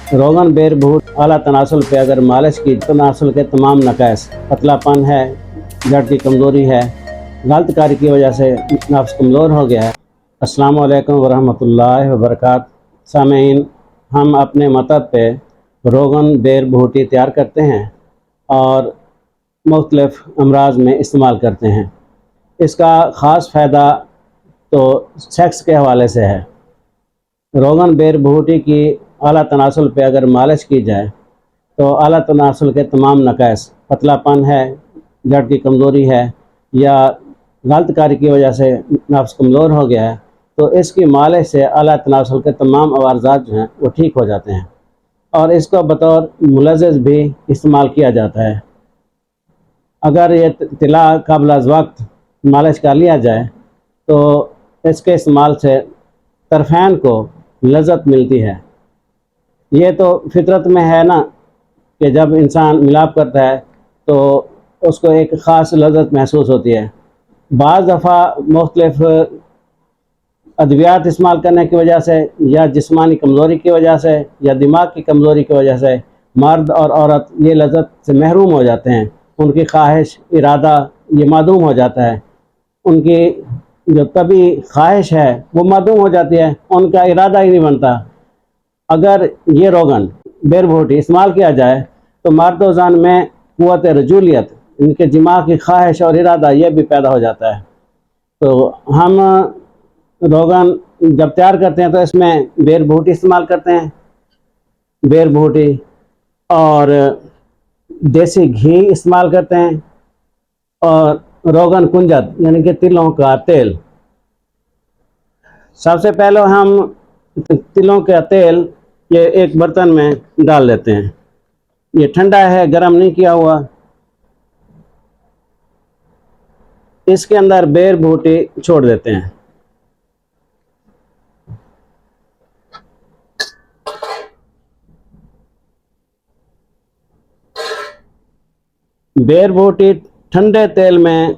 روغن बेर भूट आला तनासुल पे अगर मालिश की तनासुल के तमाम नकाइस, पतलापन है, जड़ की कमज़ोरी है, गलत कार्य की वजह से नफ्स कमज़ोर हो गया है। अस्सलाम वालेकुम वरहमतुल्लाहि वबरकातुहू। सामीन, हम अपने मतब पे रोगन बेर भूटी तैयार करते हैं और मुख्तलिफ़ अमराज में इस्तेमाल करते हैं। इसका ख़ास फ़ायदा तो सेक्स के हवाले से है। रोगन बेर भूटी की आला तनासुल पे अगर मालिश की जाए तो आला तनासुल के तमाम नकाइस, पतलापन है, जड़ की कमज़ोरी है या गलत कार्य की वजह से नफ्स कमज़ोर हो गया है, तो इसकी मालिश से आला तनासुल के तमाम अवारज़ात जो हैं वो ठीक हो जाते हैं और इसको बतौर मुलज़्ज़िज़ भी इस्तेमाल किया जाता है। अगर ये तिला क़ब्ल अज़ वक्त मालिश कर लिया जाए तो इसके इस्तेमाल से तरफ़ैन को लज़्ज़त मिलती है। ये तो फितरत में है ना कि जब इंसान मिलाप करता है तो उसको एक ख़ास लज़्ज़त महसूस होती है। बाज़ दफ़ा मुख्तलिफ़ अद्वियात इस्तेमाल करने की वजह से या जिस्मानी कमज़ोरी की वजह से या दिमाग की कमज़ोरी की वजह से मर्द और औरत ये लज़्ज़त से महरूम हो जाते हैं। उनकी ख्वाहिश, इरादा ये मादूम हो जाता है। उनकी जो तभी ख्वाहिश है वो मादूम हो जाती है, उनका इरादा ही नहीं बनता। अगर ये रोगन बेर भूटी इस्तेमाल किया जाए तो मर्द व ज़न में क़ुव्वत रजूलियत, इनके दिमाग की ख्वाहिश और इरादा ये भी पैदा हो जाता है। तो हम रोगन जब तैयार करते हैं तो इसमें बेर भूटी इस्तेमाल करते हैं। बेर भूटी और देसी घी इस्तेमाल करते हैं और रोगन कुंजद यानी कि तिलों का तेल। सबसे पहले हम तिलों का तेल ये एक बर्तन में डाल लेते हैं। ये ठंडा है, गर्म नहीं किया हुआ। इसके अंदर बेर भूटी छोड़ देते हैं। बेर भूटी ठंडे तेल में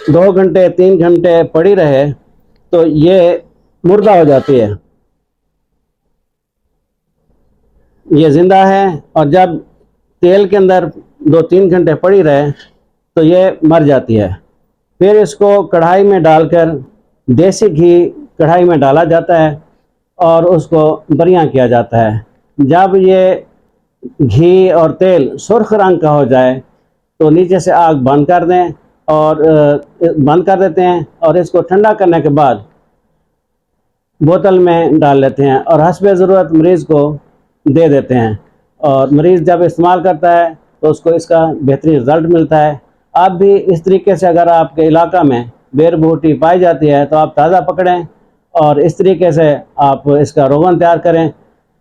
2 घंटे 3 घंटे पड़ी रहे तो ये मुर्दा हो जाती है, ये ज़िंदा है। और जब तेल के अंदर 2-3 घंटे पड़ी रहे तो ये मर जाती है। फिर इसको कढ़ाई में डालकर देसी घी कढ़ाई में डाला जाता है और उसको बरियां किया जाता है। जब ये घी और तेल सुर्ख रंग का हो जाए तो नीचे से आग बंद कर दें और बंद कर देते हैं और इसको ठंडा करने के बाद बोतल में डाल लेते हैं और हस्बे ज़रूरत मरीज़ को दे देते हैं। और मरीज़ जब इस्तेमाल करता है तो उसको इसका बेहतरीन रिज़ल्ट मिलता है। आप भी इस तरीके से अगर आपके इलाका में बेर भूटी पाई जाती है तो आप ताज़ा पकड़ें और इस तरीके से आप इसका रोगन तैयार करें।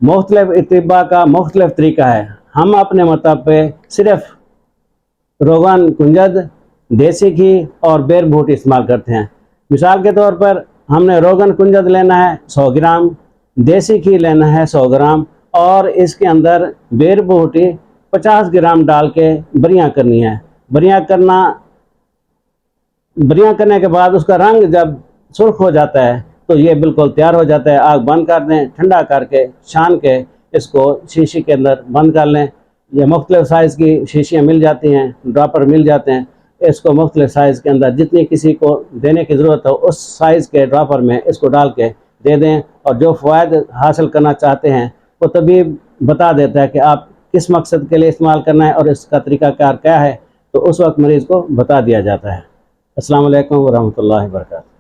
मुख्तलिफ़ इतिबा का मुख्तलिफ़ तरीका है। हम अपने मतलब पे सिर्फ़ रोगन कुंजद, देसी घी और बेर भूटी इस्तेमाल करते हैं। मिसाल के तौर पर हमने रोगन कुंजद लेना है 100 ग्राम, देसी घी लेना है 100 ग्राम और इसके अंदर बेर भूटी 50 ग्राम डाल के बरियां करनी है। बरियां करने के बाद उसका रंग जब सुर्ख हो जाता है तो ये बिल्कुल तैयार हो जाता है। आग बंद कर दें, ठंडा करके छान के इसको शीशी के अंदर बंद कर लें। ये मुख्तलिफ़ साइज़ की शीशियाँ मिल जाती हैं, ड्रॉपर मिल जाते हैं। इसको मुख्तलिफ़ साइज़ के अंदर जितनी किसी को देने की ज़रूरत हो उस साइज़ के ड्रॉपर में इसको डाल के दे दें और जो फ़वाइद हासिल करना चाहते हैं वो तबीब बता देता है कि आप किस मकसद के लिए इस्तेमाल करना है और इसका तरीक़ाकार क्या है, तो उस वक्त मरीज़ को बता दिया जाता है। अस्सलाम वालेकुम वरहमतुल्लाहि वबरकातुहू।